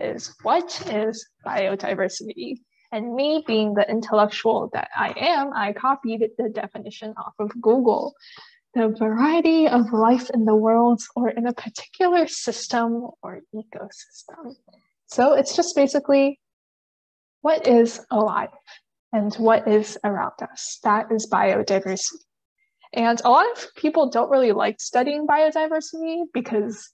is, what is biodiversity? And me being the intellectual that I am, I copied the definition off of Google. The variety of life in the world or in a particular system or ecosystem. So it's just basically what is alive and what is around us. That is biodiversity. And a lot of people don't really like studying biodiversity because,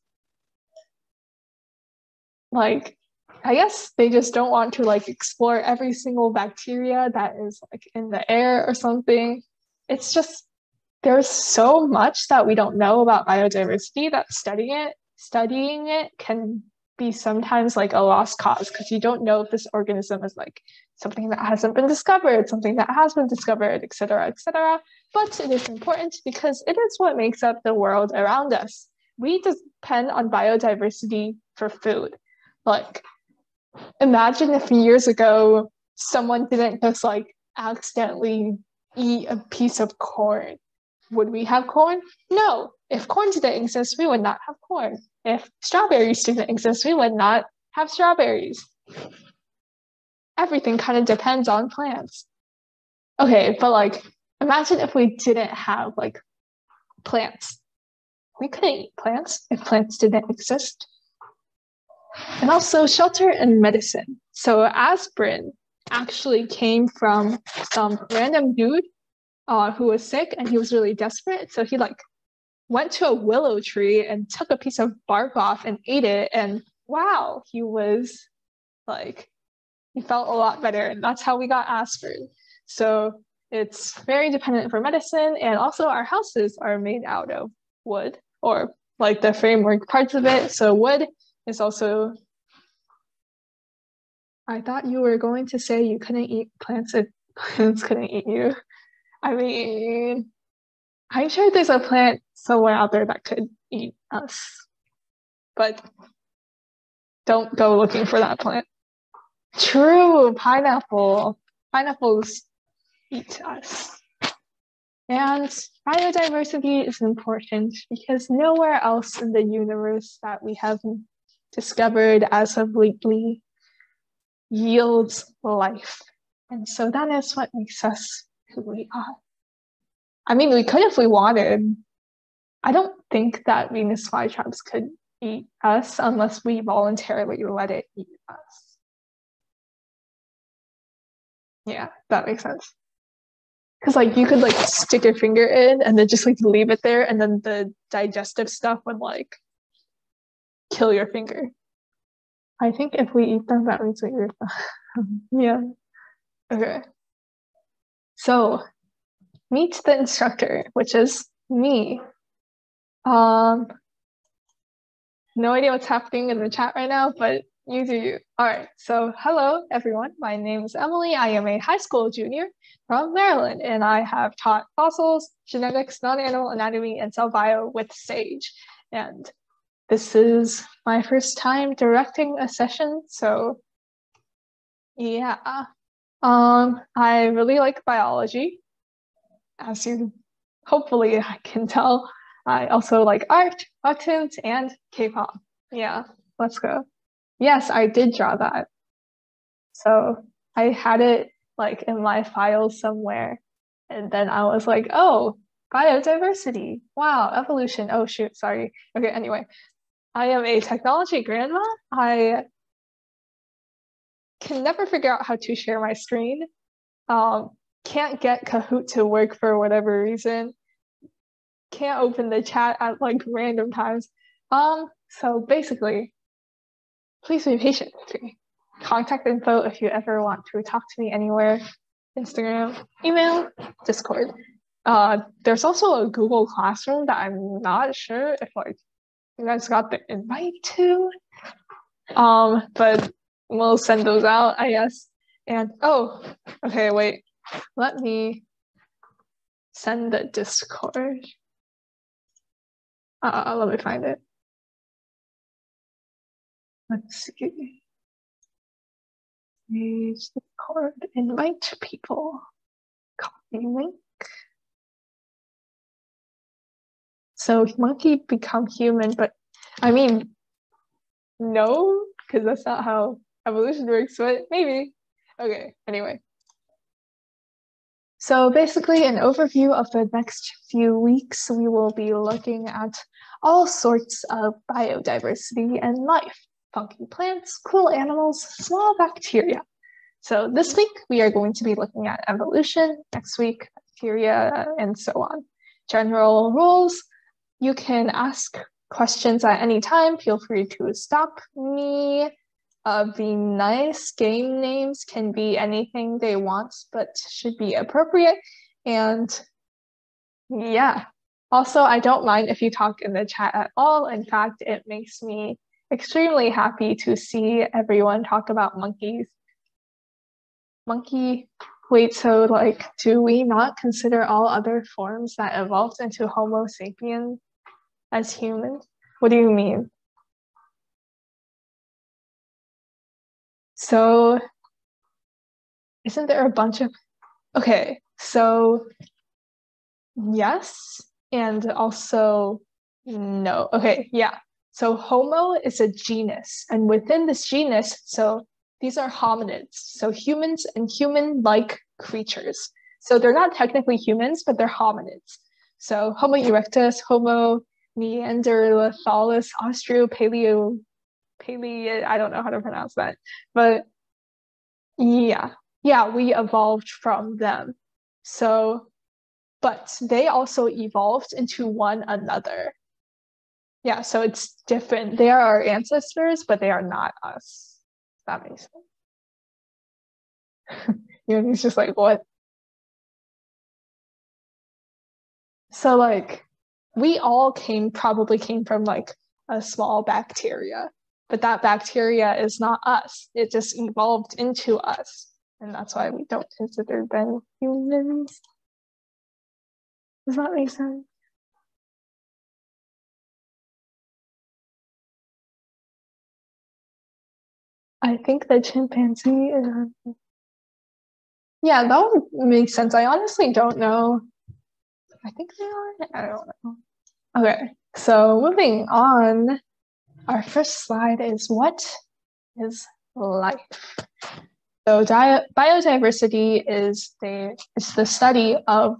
like, I guess they just don't want to like explore every single bacteria that is like in the air or something. It's just, there's so much that we don't know about biodiversity that studying it can be sometimes like a lost cause, because you don't know if this organism is like something that hasn't been discovered, something that has been discovered, etc., etc. But it is important because it is what makes up the world around us. We depend on biodiversity for food. Like, imagine if years ago someone didn't just like accidentally eat a piece of corn. Would we have corn? No. If corn didn't exist, we would not have corn. If strawberries didn't exist, we would not have strawberries. Everything kind of depends on plants. Okay, but like, imagine if we didn't have like plants. We couldn't eat plants if plants didn't exist. And also shelter and medicine. So aspirin actually came from some random dude who was sick and he was really desperate. So he like went to a willow tree and took a piece of bark off and ate it. And wow, he was like, he felt a lot better. And that's how we got aspirin. So it's very dependent for medicine. And also our houses are made out of wood, or like the framework parts of it. So wood is also, I thought you were going to say you couldn't eat plants if plants couldn't eat you. I mean, I'm sure there's a plant somewhere out there that could eat us, but don't go looking for that plant. True, pineapple. Pineapples eat us. And biodiversity is important because nowhere else in the universe that we have discovered as of lately yields life. And so that is what makes us who we are. I mean, we could if we wanted. I don't think that Venus flytraps could eat us unless we voluntarily let it eat us. Yeah, that makes sense. Because like you could like stick your finger in and then just like leave it there, and then the digestive stuff would like kill your finger. I think if we eat them, that means we eat them. Yeah. Okay. So meet the instructor, which is me. No idea what's happening in the chat right now, but you do you. All right, so hello everyone. My name is Emily. I am a high school junior from Maryland, and I have taught fossils, genetics, non-animal anatomy, and cell bio with Sage. And this is my first time directing a session, so yeah. I really like biology, as you hopefully I can tell. I also like art, cartoons, and K-pop. Yeah, let's go. Yes, I did draw that. So I had it like in my files somewhere. And then I was like, oh, biodiversity. Wow, evolution. Oh, shoot, sorry. Okay, anyway. I am a technology grandma. I can never figure out how to share my screen. Can't get Kahoot to work for whatever reason. Can't open the chat at like random times. So basically, please be patient with me. Contact info if you ever want to talk to me anywhere. Instagram, email, Discord. There's also a Google Classroom that I'm not sure if like you guys got the invite to. But we'll send those out, I guess. And oh, okay, wait. Let me send the Discord. Let me find it. Let's see. Use Discord, invite people. Copy link. So monkey become human, but I mean, no, because that's not how evolution works, but maybe. Okay, anyway. So basically, an overview of the next few weeks, we will be looking at all sorts of biodiversity and life. Funky plants, cool animals, small bacteria. So this week, we are going to be looking at evolution, next week, bacteria, and so on. General rules, you can ask questions at any time. Feel free to stop me. The nice game names can be anything they want, but should be appropriate. And yeah, also, I don't mind if you talk in the chat at all. In fact, it makes me extremely happy to see everyone talk about monkeys. Wait, so like, do we not consider all other forms that evolved into Homo sapiens as humans? What do you mean? So, isn't there a bunch of, okay, so yes, and also no. Okay, yeah. So Homo is a genus, and within this genus, so these are hominids, so humans and human-like creatures. So they're not technically humans, but they're hominids. So Homo erectus, Homo neanderthalis, Australopithecus, I don't know how to pronounce that, but yeah, we evolved from them. So, but they also evolved into one another. Yeah, so it's different. They are our ancestors, but they are not us. That makes sense. It's just like, what? So like, we all probably came from like a small bacteria, but that bacteria is not us. It just evolved into us. And that's why we don't consider them humans. Does that make sense? I think the chimpanzee is... Yeah, that would make sense. I honestly don't know. I think they are. I don't know. Okay, so moving on. Our first slide is what is life? So biodiversity is the study of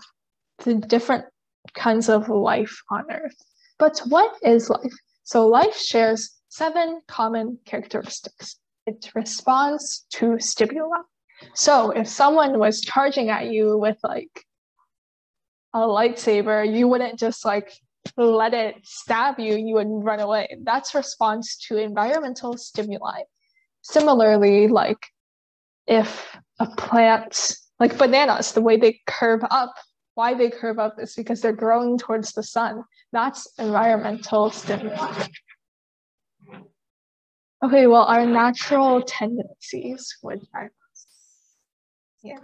the different kinds of life on Earth. But what is life? So life shares 7 common characteristics. It responds to stimuli. So if someone was charging at you with like a lightsaber, you wouldn't just like let it stab you, you would run away. That's response to environmental stimuli. Similarly, like if a plant, like bananas, the way they curve up, why they curve up is because they're growing towards the sun. That's environmental stimuli. Okay, well, our natural tendencies would drive us. Yeah.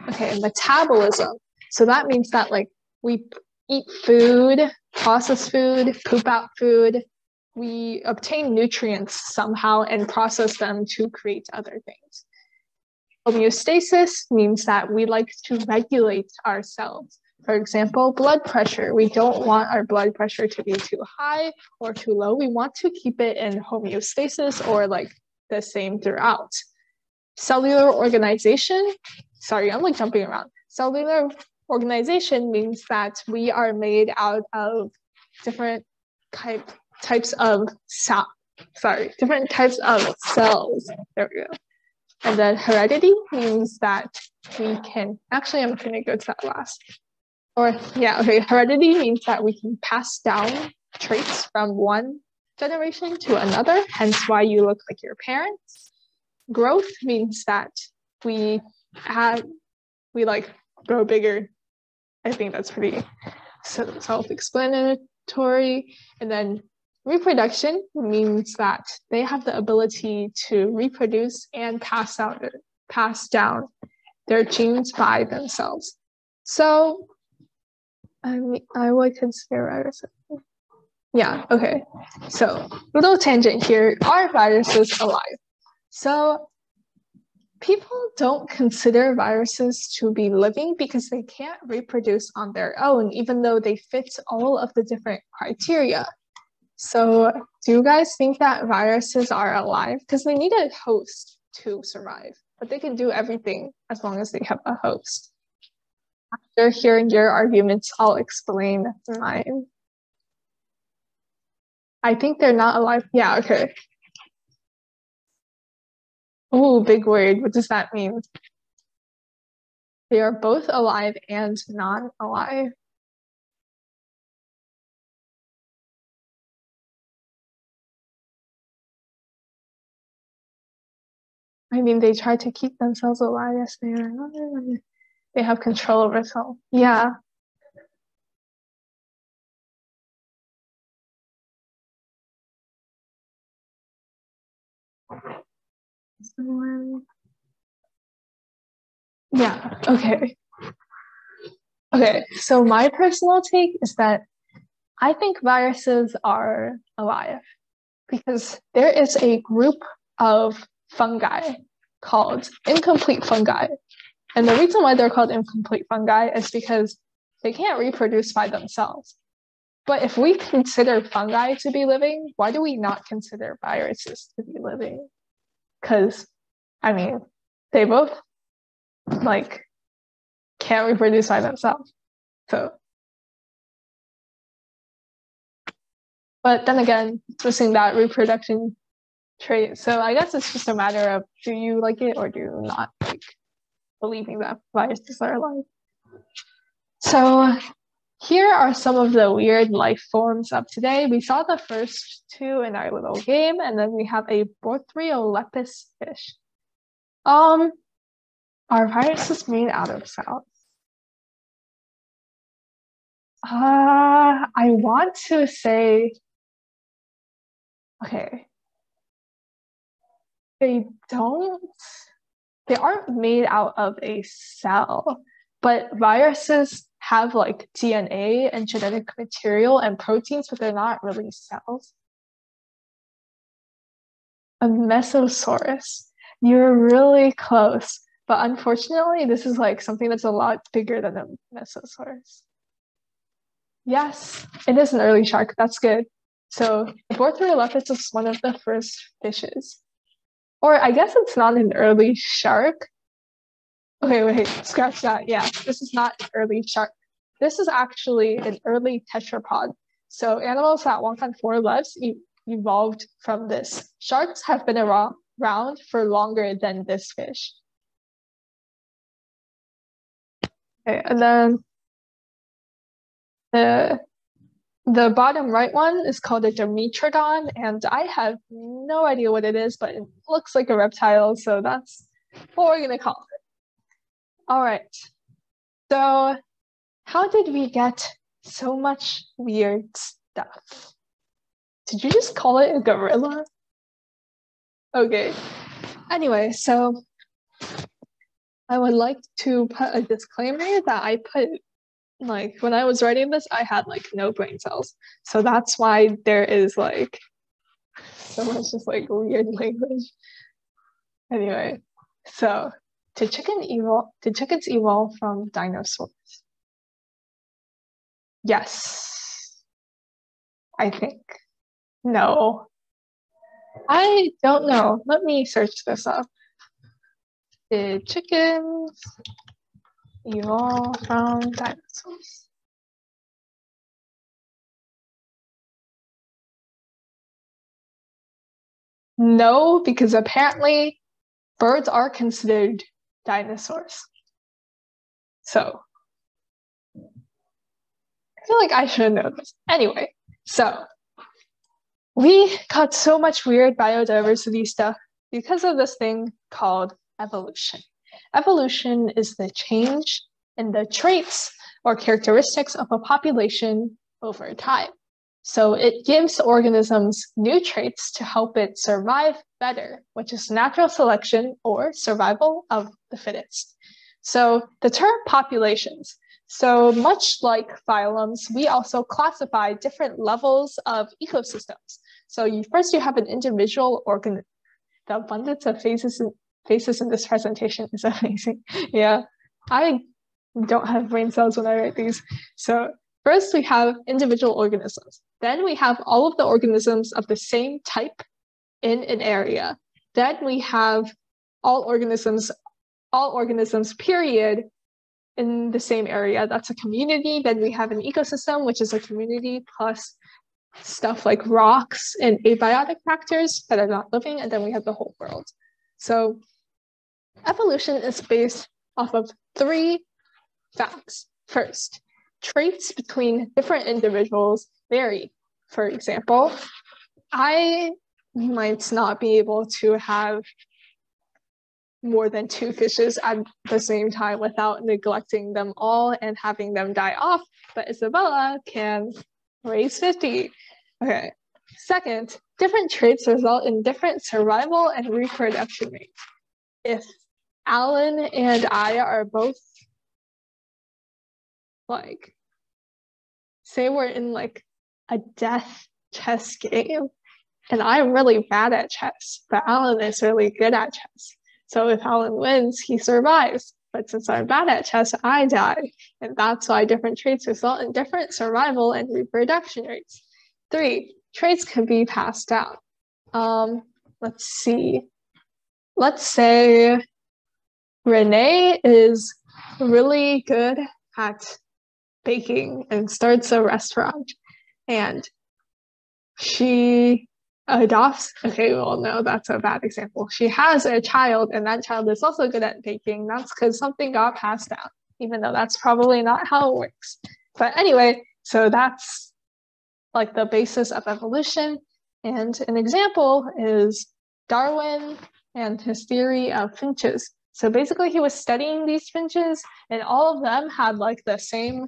Okay, metabolism. So that means that like we eat food, process food, poop out food. We obtain nutrients somehow and process them to create other things. Homeostasis means that we like to regulate ourselves. For example, blood pressure. We don't want our blood pressure to be too high or too low. We want to keep it in homeostasis or like the same throughout. Cellular organization. Sorry, I'm like jumping around. Cellular organization means that we are made out of different types of different types of cells. There we go. And then heredity means that we can, actually I'm going to go to that last. Heredity means that we can pass down traits from one generation to another, hence why you look like your parents. Growth means that we like grow bigger. I think that's pretty self-explanatory. And then reproduction means that they have the ability to reproduce and pass down their genes by themselves. So I would consider viruses. Yeah, okay. So little tangent here. Are viruses alive? So people don't consider viruses to be living because they can't reproduce on their own, even though they fit all of the different criteria. So do you guys think that viruses are alive? Because they need a host to survive, but they can do everything as long as they have a host. After hearing your arguments, I'll explain mine. I think they're not alive. Yeah, okay. Oh, big word. What does that mean? They are both alive and non-alive. I mean, they try to keep themselves alive. Yes, they are. They have control over self. Yeah. Yeah, okay. Okay, so my personal take is that I think viruses are alive because there is a group of fungi called incomplete fungi. And the reason why they're called incomplete fungi is because they can't reproduce by themselves. But if we consider fungi to be living, why do we not consider viruses to be living? Because, I mean, they both like can't reproduce by themselves. So, but then again, it's missing that reproduction trait. So I guess it's just a matter of do you like it or do you not like believing that viruses are alive. So here are some of the weird life forms of today. We saw the first two in our little game, and then we have a Borthriolepis fish. Are viruses made out of cells? I want to say, okay, they aren't made out of a cell, but viruses have like DNA and genetic material and proteins, but they're not really cells. A Mesosaurus. You're really close, but unfortunately, this is like something that's a lot bigger than a Mesosaurus. Yes, it is an early shark. That's good. So the Borthriolepis is one of the first fishes. Or I guess it's not an early shark. Okay, wait, scratch that. Yeah, this is not an early shark. This is actually an early tetrapod. So animals that walk on four legs evolved from this. Sharks have been around for longer than this fish. Okay, and then the bottom right one is called a Dimetrodon, and I have no idea what it is, but it looks like a reptile, so that's what we're gonna call it. All right. So how did we get so much weird stuff? Did you just call it a gorilla? Okay. Anyway, so I would like to put a disclaimer that I put, like, when I was writing this, I had, like, no brain cells. So that's why there is, like, so much just, like, weird language. Anyway, so did chickens evolve from dinosaurs? Yes, I think. No. I don't know. Let me search this up. Did chickens evolve from dinosaurs? No, because apparently birds are considered dinosaurs. So I feel like I should know this. Anyway, so we got so much weird biodiversity stuff because of this thing called evolution. Evolution is the change in the traits or characteristics of a population over time. So it gives organisms new traits to help it survive better, which is natural selection or survival of the fittest. So the term populations. So much like phylums, we also classify different levels of ecosystems. So first you have an individual organism. The abundance of faces in this presentation is amazing. Yeah, I don't have brain cells when I write these. So first we have individual organisms. Then we have all of the organisms of the same type in an area. Then we have all organisms, period, in the same area. That's a community. Then we have an ecosystem, which is a community plus stuff like rocks and abiotic factors that are not living. And then we have the whole world. So evolution is based off of 3 facts. First, traits between different individuals vary. For example, I might not be able to have more than 2 fishes at the same time without neglecting them all and having them die off, but Isabella can raise 50. Okay. Second, different traits result in different survival and reproduction rates. If Alan and I are both like, say we're in like a death chess game, and I'm really bad at chess, but Alan is really good at chess. So if Alan wins, he survives. But since I'm bad at chess, I die. And that's why different traits result in different survival and reproduction rates. 3, traits can be passed down. Let's see. Let's say Renee is really good at baking and starts a restaurant. And she adopts, okay, well, no, that's a bad example. She has a child, and that child is also good at baking. That's because something got passed down, even though that's probably not how it works. But anyway, so that's like the basis of evolution. And an example is Darwin and his theory of finches. So basically, he was studying these finches, and all of them had like the same,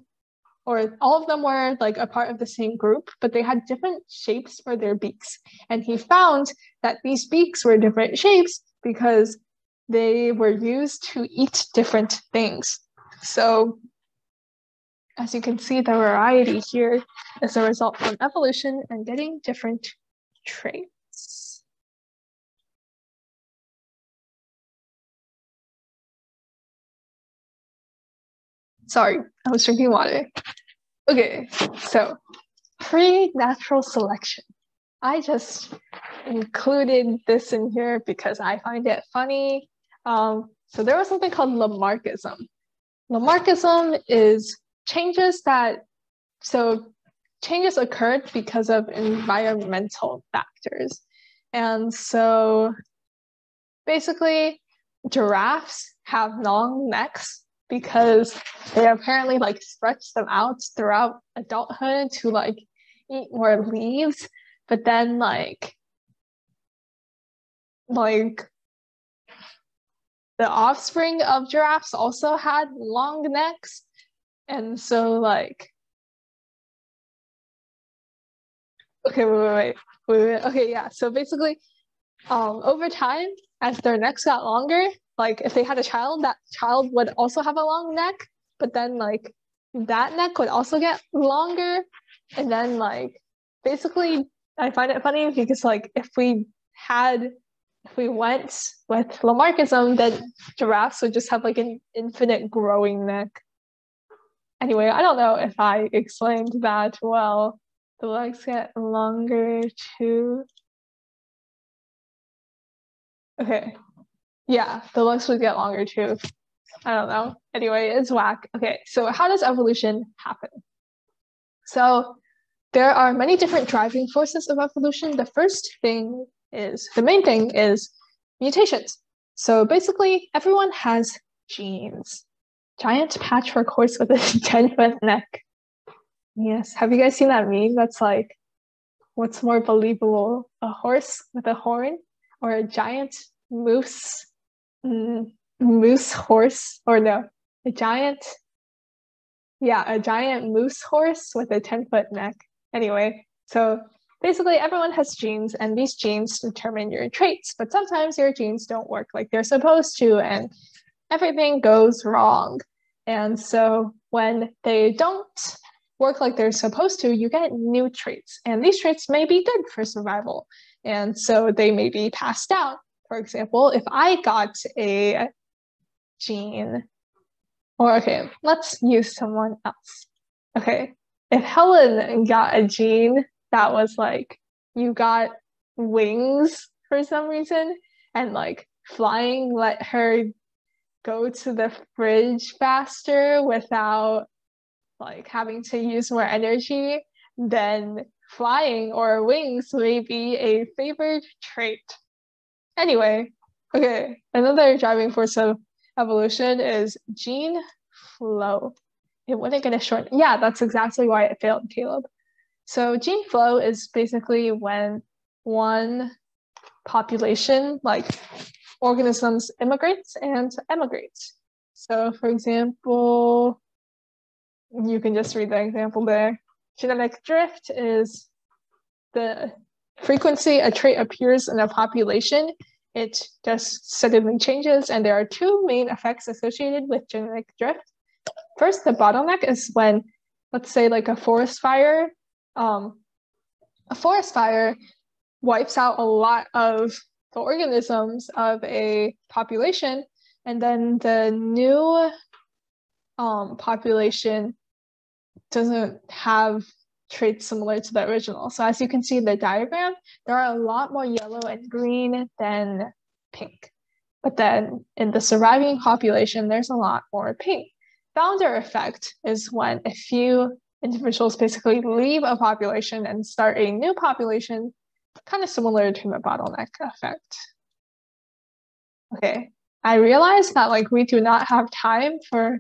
or all of them were like a part of the same group, but they had different shapes for their beaks. And he found that these beaks were different shapes because they were used to eat different things. So as you can see, the variety here is a result from evolution and getting different traits. Sorry, I was drinking water. Okay, so pre-natural selection. I just included this in here because I find it funny. So there was something called Lamarckism. Lamarckism is changes occurred because of environmental factors. And so basically giraffes have long necks because they apparently like stretch them out throughout adulthood to like eat more leaves, but then like the offspring of giraffes also had long necks, and so like wait. Okay, yeah. So basically, over time, as their necks got longer, like if they had a child, that child would also have a long neck, but then like that neck would also get longer. And then like basically I find it funny because like if we went with Lamarckism, then giraffes would just have like an infinite growing neck. Anyway, I don't know if I explained that well. The legs get longer too. Okay. Yeah, the legs would get longer too. I don't know. Anyway, it's whack. Okay, so how does evolution happen? So there are many different driving forces of evolution. The main thing is mutations. So basically, everyone has genes. Giant patchwork horse with a 10-foot neck. Yes, have you guys seen that meme? That's like, what's more believable, a horse with a horn or a giant moose horse, or no, a giant moose horse with a 10-foot neck. Anyway, so basically everyone has genes, and these genes determine your traits, but sometimes your genes don't work like they're supposed to, and everything goes wrong. And so when they don't work like they're supposed to, you get new traits, and these traits may be good for survival, and so they may be passed down. For example, if I got a gene, or okay, let's use someone else. Okay, if Helen got a gene that was like you got wings for some reason, and like flying let her go to the fridge faster without like having to use more energy, then flying or wings may be a favored trait. Anyway, okay, another driving force of evolution is gene flow. It wouldn't get a short. Yeah, that's exactly why it failed, Caleb. So gene flow is basically when one population, like organisms, immigrates and emigrates. So for example, you can just read the example there. Genetic drift is the frequency a trait appears in a population. It just suddenly changes, and there are two main effects associated with genetic drift. First, the bottleneck is when, let's say, like a forest fire wipes out a lot of the organisms of a population, and then the new population doesn't have traits similar to the original. So as you can see in the diagram, there are a lot more yellow and green than pink. But then in the surviving population, there's a lot more pink. Founder effect is when a few individuals basically leave a population and start a new population, kind of similar to the bottleneck effect. Okay, I realized that like we do not have time for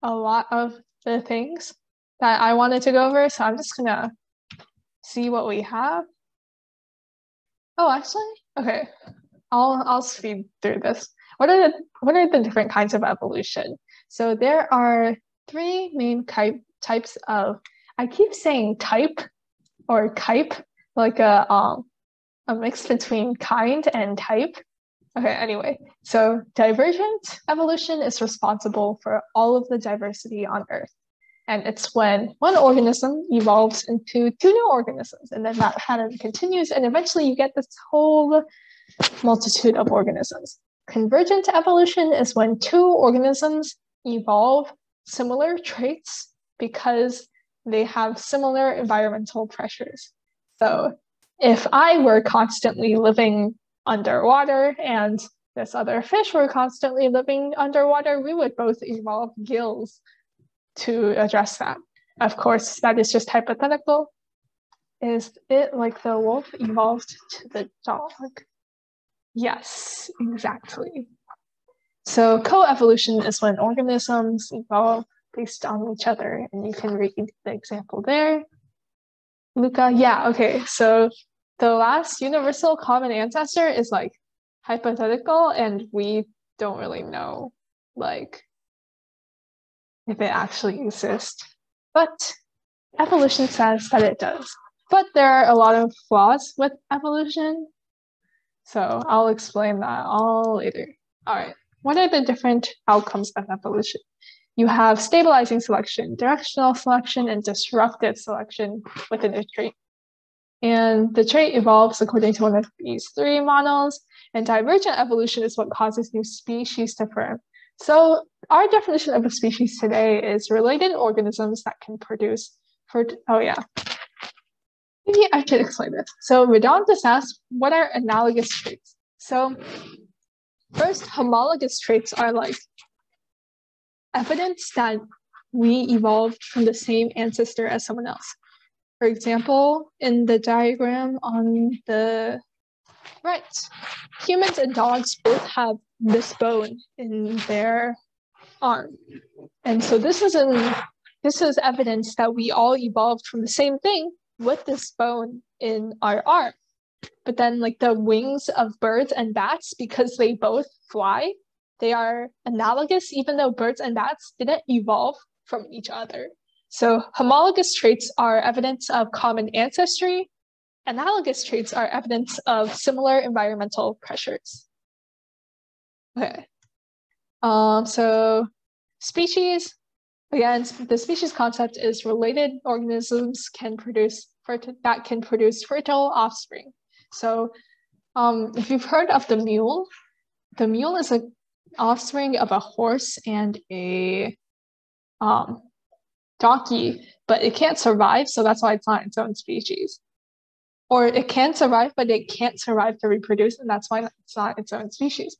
a lot of the things that I wanted to go over, so I'm just gonna see what we have. Oh, actually, okay, I'll speed through this. What are the different kinds of evolution? So there are three main types of. I keep saying type or type, like a mix between kind and type. Okay, anyway, so divergent evolution is responsible for all of the diversity on Earth. And it's when one organism evolves into two new organisms, and then that pattern continues, and eventually you get this whole multitude of organisms. Convergent evolution is when two organisms evolve similar traits because they have similar environmental pressures. So if I were constantly living underwater and this other fish were constantly living underwater, we would both evolve gills to address that. Of course, that is just hypothetical. Is it like the wolf evolved to the dog? Yes, exactly. So co-evolution is when organisms evolve based on each other, and you can read the example there. Luca, yeah, okay, so the last universal common ancestor is like hypothetical, and we don't really know like if it actually exists, but evolution says that it does. But there are a lot of flaws with evolution, so I'll explain that all later. All right, what are the different outcomes of evolution? You have stabilizing selection, directional selection, and disruptive selection within a trait. And the trait evolves according to one of these three models, and divergent evolution is what causes new species to form. So our definition of a species today is related organisms that can produce maybe I should explain this. So Redon just asked, what are analogous traits? So first, homologous traits are like evidence that we evolved from the same ancestor as someone else. For example, in the diagram on the right, humans and dogs both have this bone in their arm. And so this is evidence that we all evolved from the same thing with this bone in our arm. But then like the wings of birds and bats, because they both fly, they are analogous, even though birds and bats didn't evolve from each other. So homologous traits are evidence of common ancestry. Analogous traits are evidence of similar environmental pressures. Okay. So species, again, the species concept is related organisms that can produce fertile offspring. So if you've heard of the mule is an offspring of a horse and a donkey, but it can't survive, so that's why it's not its own species. or it can survive, but it can't survive to reproduce, and that's why it's not its own species.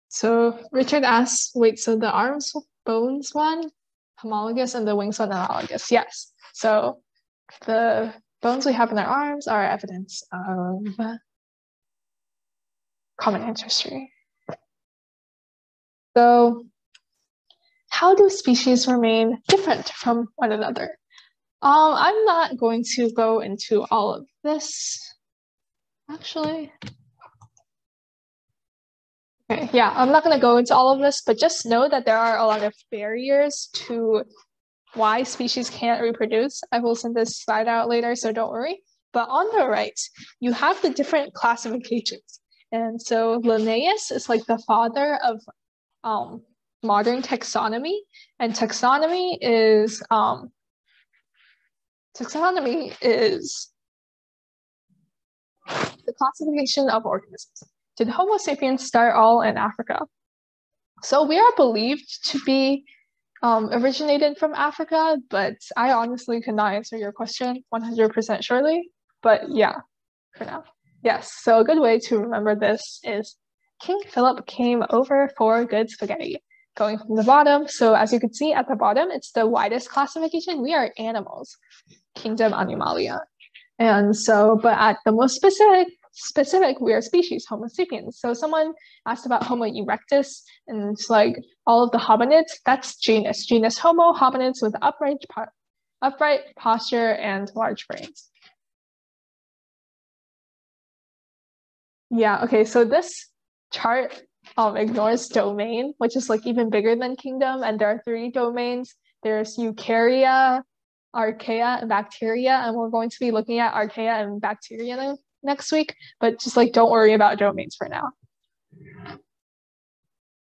So Richard asks, wait, so the arms bones one homologous and the wings one analogous? Yes. So the bones we have in our arms are evidence of common ancestry. So how do species remain different from one another? I'm not going to go into all of this, actually. Okay, yeah, I'm not going to go into all of this, but just know that there are a lot of barriers to why species can't reproduce. I will send this slide out later, so don't worry. But on the right, you have the different classifications. And so Linnaeus is like the father of modern taxonomy, and taxonomy is the classification of organisms. Did Homo sapiens start all in Africa? So we are believed to be originated from Africa, but I honestly cannot answer your question 100% surely. But yeah, for now. Yes, so a good way to remember this is King Philip came over for good spaghetti. Going from the bottom, so as you can see at the bottom, it's the widest classification. We are animals, kingdom Animalia. And so, but at the most specific, we are species, Homo sapiens. So someone asked about Homo erectus, and it's like all of the hominids, that's genus. Genus Homo, hominids with upright posture and large brains. Yeah, okay, so this chart ignores domain, which is like even bigger than kingdom, and there are 3 domains. There's eukarya, archaea, and bacteria, and we're going to be looking at archaea and bacteria next week, but just like don't worry about domains for now.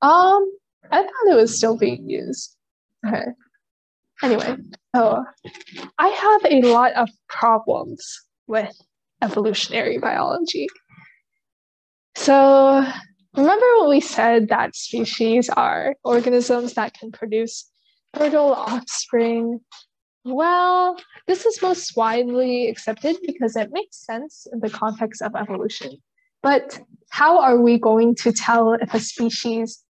I thought it was still being used. Okay. Anyway, so I have a lot of problems with evolutionary biology. So remember when we said that species are organisms that can produce fertile offspring? Well, this is most widely accepted because it makes sense in the context of evolution. But how are we going to tell if a species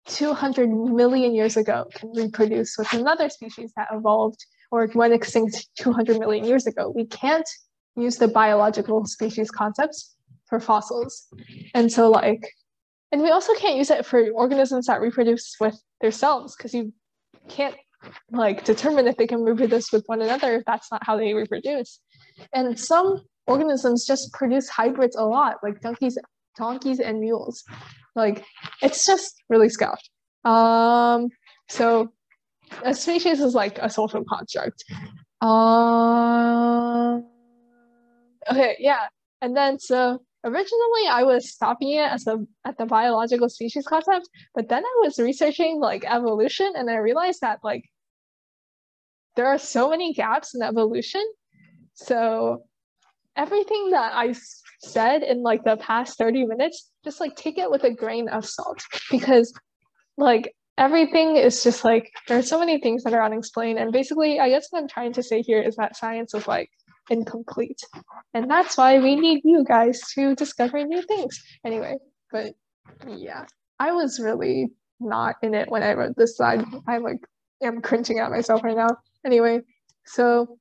200 million years ago can reproduce with another species that evolved or went extinct 200 million years ago? We can't use the biological species concepts for fossils. And so and we also can't use it for organisms that reproduce with themselves because you can't determine if they can reproduce with one another if that's not how they reproduce. And some organisms just produce hybrids a lot, like donkeys and mules. It's just really scuffed. So a species is like a social construct. Okay, yeah. And then so originally I was stopping it at the biological species concept, but then I was researching evolution, and I realized that there are so many gaps in evolution. So everything that I said in the past 30 minutes, just take it with a grain of salt, because everything is just there are so many things that are unexplained. And basically, I guess what I'm trying to say here is that science is incomplete. And that's why we need you guys to discover new things. Anyway, but yeah, I was really not in it when I wrote this slide. I'm cringing at myself right now. Anyway, so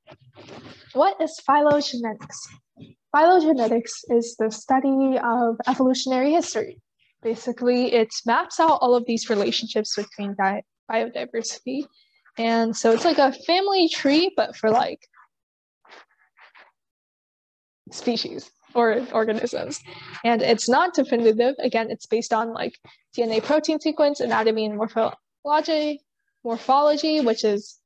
what is phylogenetics? Phylogenetics is the study of evolutionary history. Basically, it maps out all of these relationships between biodiversity. And so it's like a family tree, but for species or organisms. And it's not definitive. Again, it's based on DNA protein sequence, anatomy, and morphology, which is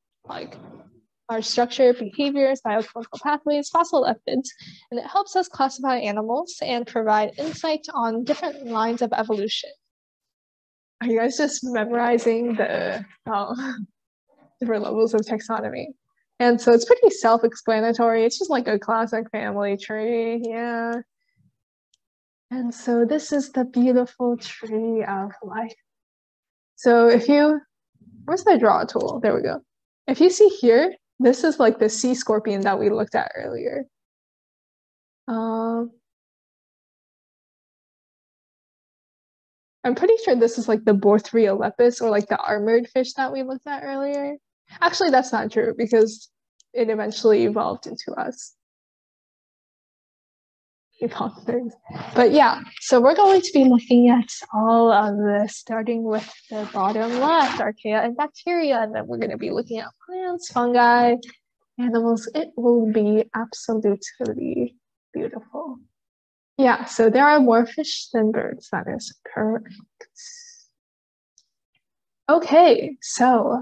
our structure, behaviors, biochemical pathways, fossil evidence, and it helps us classify animals and provide insight on different lines of evolution. Are you guys just memorizing the different levels of taxonomy? And so it's pretty self-explanatory. It's just like a classic family tree, yeah. And so this is the beautiful tree of life. So where's the draw tool? There we go. If you see here, this is the sea scorpion that we looked at earlier. I'm pretty sure this is like the Borthreolepis, or like the armored fish that we looked at earlier. Actually, that's not true because it eventually evolved into us. But yeah, so we're going to be looking at all of this, starting with the bottom left, archaea and bacteria, and then we're going to be looking at plants, fungi, animals. It will be absolutely beautiful. Yeah, so there are more fish than birds. That is correct. Okay, so